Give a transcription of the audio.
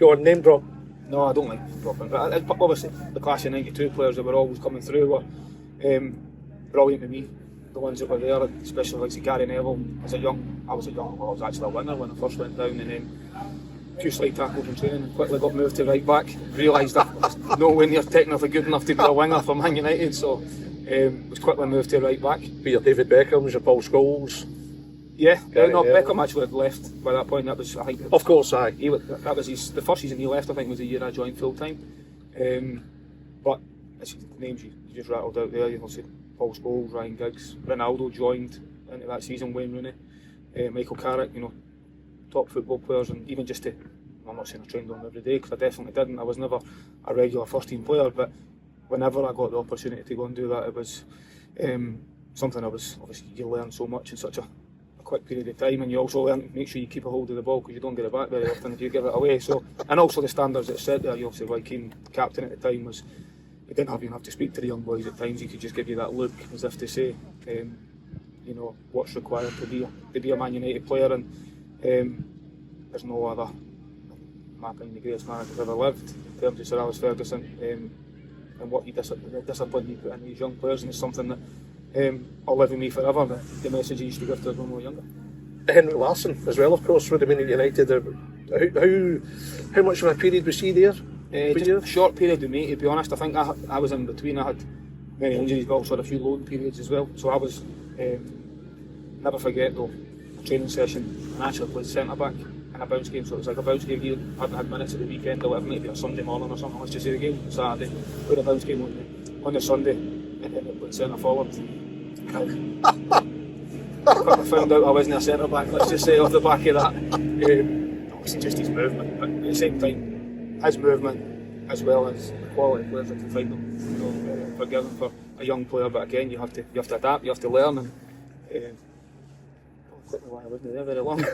Go on, name drop. No, I don't like dropping, but obviously the class of '92 players that were always coming through were brilliant to me. The ones that were there, especially like Gary Neville. I was actually a winger when I first went down, and a few slight tackles in training, and quickly got moved to right back. Realised I was nowhere near technically good enough to be a winger for Man United, so was quickly moved to right back. Be your David Beckhams, your Paul Scholes. Yeah, Gary no, Neville. Beckham actually had left by that point. That was, I think, Of course, aye. that was the first season he left. I think was the year I joined full time. But it's names you just rattled out there. You know, Paul Scholes, Ryan Giggs, Ronaldo joined into that season. Wayne Rooney, Michael Carrick. You know, top football players, and even just to, I'm not saying I trained on them every day because I definitely didn't. I was never a regular first team player, but whenever I got the opportunity to go and do that, it was something I was, obviously you learn so much in such a quick period of time, and you also learn to make sure you keep a hold of the ball because you don't get it back very often if you give it away. So, and also the standards that set there. You obviously, like Keane, captain at the time, was you didn't even have to speak to the young boys at times. He could just give you that look as if to say, you know, what's required to be a Man United player, and there's no other, in my opinion, the greatest man who's ever lived in terms of Sir Alex Ferguson, and what the discipline he put in these young players, and it's something that will live with me forever. The message he used to give to us when we were younger. Henrik Larsson as well, of course, would have been at United. How much of a period was he there? Just a short period with me, to be honest. I think I was in between. I had many injuries, but also had a few loan periods as well. So I was, never forget though, a training session, and I actually played centre back in a bounce game. So it was like a bounce game. You hadn't had minutes at the weekend or whatever, maybe a Sunday morning or something. Let's just say the game was Saturday. Played a bounce game on the Sunday, and then I played centre forward. I found out I wasn't a centre back. Let's just say off the back of that. It wasn't just his movement, but at the same time, his movement as well as the quality of players that can find them. You know, forgiven for a young player, but again, you have to adapt, you have to learn, and I don't know why I wasn't there very long.